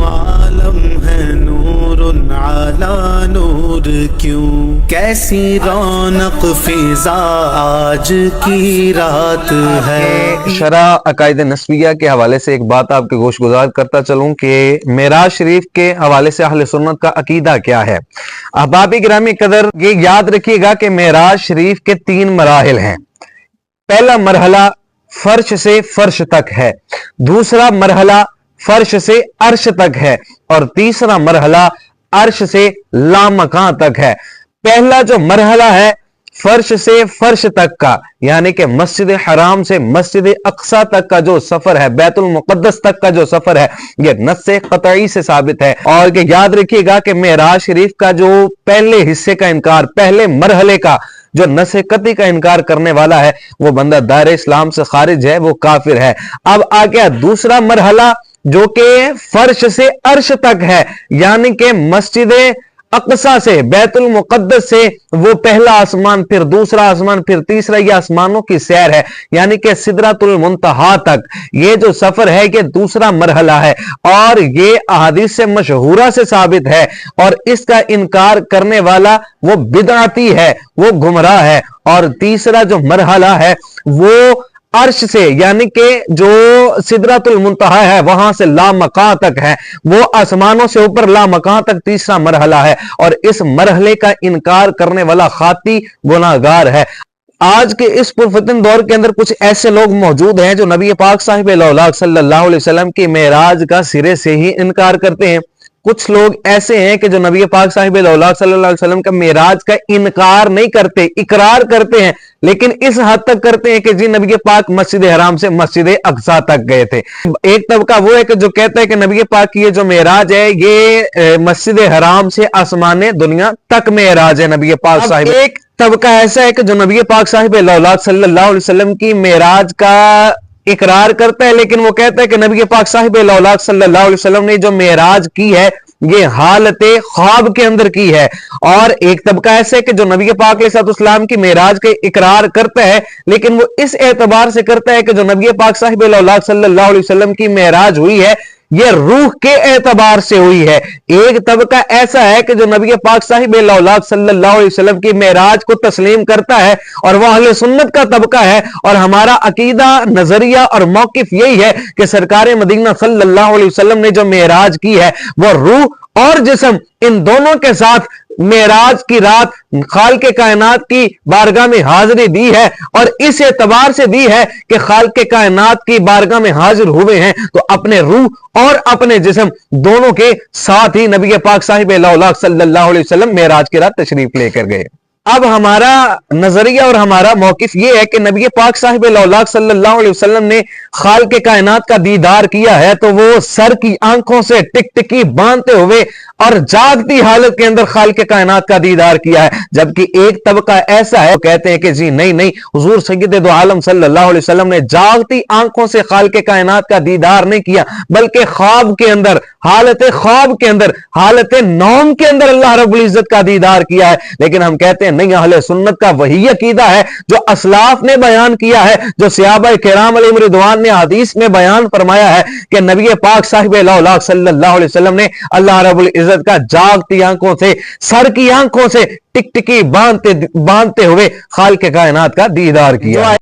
عالم ہے نور علی نور کیوں، کیسی رونق فضا آج کی رات ہے۔ شرح عقائد نسبیہ کے حوالے سے ایک بات آپ کے گوش گزار کرتا چلوں کہ معراج شریف کے حوالے سے اہل سنت کا عقیدہ کیا ہے۔ احباب گرامی قدر، یہ یاد رکھیے گا کہ معراج شریف کے 3 مراحل ہیں۔ پہلا مرحلہ فرش سے فرش تک ہے، دوسرا مرحلہ فرش سے عرش تک ہے، اور تیسرا مرحلہ عرش سے لامکاں تک ہے۔ پہلا جو مرحلہ ہے فرش سے فرش تک کا، یعنی کہ مسجد حرام سے مسجد اقصی تک کا جو سفر ہے، بیت المقدس تک کا جو سفر ہے، یہ نص قطعی سے ثابت ہے۔ اور کہ یاد رکھیے گا کہ معراج شریف کا جو پہلے حصے کا انکار، پہلے مرحلے کا جو نص قطعی کا انکار کرنے والا ہے، وہ بندہ دائرہ اسلام سے خارج ہے، وہ کافر ہے۔ اب آ گیا دوسرا مرحلہ جو کہ فرش سے عرش تک ہے، یعنی کہ مسجد اقصی سے بیت المقدس سے وہ پہلا آسمان، پھر دوسرا آسمان، پھر تیسرا، یہ آسمانوں کی سیر ہے، یعنی کہ سدرۃ المنتہا تک یہ جو سفر ہے یہ دوسرا مرحلہ ہے، اور یہ احادیث سے مشہورہ سے ثابت ہے، اور اس کا انکار کرنے والا وہ بدعتی ہے، وہ گمراہ ہے۔ اور تیسرا جو مرحلہ ہے وہ عرش سے، یعنی کہ جو سدرۃ المنتہا ہے وہاں سے لامکاں تک ہے، وہ آسمانوں سے اوپر لامکاں تک تیسرا مرحلہ ہے، اور اس مرحلے کا انکار کرنے والا خاطی گناہگار ہے۔ آج کے اس پرفتن دور کے اندر کچھ ایسے لوگ موجود ہیں جو نبی پاک صاحب الاولاق صلی اللہ علیہ وسلم کی معراج کا سرے سے ہی انکار کرتے ہیں۔ کچھ لوگ ایسے ہیں کہ جو نبی پاک صاحب الاولاق صلی اللہ علیہ وسلم کا معراج کا انکار نہیں کرتے، اقرار کرتے ہیں، لیکن اس حد تک کرتے ہیں کہ جی نبی پاک مسجد حرام سے مسجد اقصی تک گئے تھے۔ ایک طبقہ وہ ہے کہ جو کہتا ہے کہ نبی پاک کی یہ جو معراج ہے یہ مسجد حرام سے آسمان دنیا تک معراج ہے نبی پاک صاحب۔ ایک طبقہ ایسا ہے کہ جو نبی پاک صاحب الاولاق صلی اللہ علیہ وسلم کی معراج کا اقرار کرتا ہے، لیکن وہ کہتا ہے کہ نبی پاک صاحب الاولاق صلی اللہ علیہ وسلم نے جو معراج کی ہے یہ حالت خواب کے اندر کی ہے۔ اور ایک طبقہ ایسا ہے کہ جو نبی پاک علیہ السلام کی معراج کے اقرار کرتا ہے، لیکن وہ اس اعتبار سے کرتا ہے کہ جو نبی پاک صاحب الاولاق صلی اللہ علیہ وسلم کی معراج ہوئی ہے یہ روح کے اعتبار سے ہوئی ہے۔ ایک طبقہ ایسا ہے کہ جو نبی پاک صاحب الاولاق صلی اللہ علیہ وسلم کی معراج کو تسلیم کرتا ہے، اور وہ اہل سنت کا طبقہ ہے، اور ہمارا عقیدہ، نظریہ اور موقف یہی ہے کہ سرکار مدینہ صلی اللہ علیہ وسلم نے جو معراج کی ہے وہ روح اور جسم ان دونوں کے ساتھ معراج کی رات خالق کائنات کی بارگاہ میں حاضری دی ہے، اور اس اعتبار سے دی ہے کہ خالق کائنات کی بارگاہ میں حاضر ہوئے ہیں تو اپنے روح اور اپنے جسم دونوں کے ساتھ ہی نبی پاک صاحب الاولاق صلی اللہ علیہ وسلم معراج کی رات تشریف لے کر گئے۔ اب ہمارا نظریہ اور ہمارا موقف یہ ہے کہ نبی پاک صاحب الاولاق صلی اللہ علیہ وسلم نے خالق کائنات کا دیدار کیا ہے تو وہ سر کی آنکھوں سے ٹک ٹکی باندھتے ہوئے اور جاگتی حالت کے اندر خالق کائنات کا دیدار کیا ہے، جبکہ ایک طبقہ ایسا ہے وہ کہتے ہیں کہ جی نہیں، حضور سید دو عالم صلی اللہ علیہ وسلم نے جاگتی آنکھوں سے خالق کائنات کا دیدار نہیں کیا، بلکہ خواب کے اندر، حالت خواب کے اندر، حالت نوم کے اندر اللہ رب العزت کا دیدار کیا ہے۔ لیکن ہم کہتے ہیں نہیں، اہل سنت کا وہی عقیدہ ہے جو اسلاف نے بیان کیا ہے، جو صحابہ کرام علیہم رضوان نے حدیث میں بیان فرمایا ہے کہ نبی پاک صاحب الاولاق صلی اللہ علیہ وسلم نے اللہ رب العزت کا جاگتی آنکھوں سے، سر کی آنکھوں سے ٹک ٹکی باندھتے ہوئے خالق کائنات کا دیدار کیا۔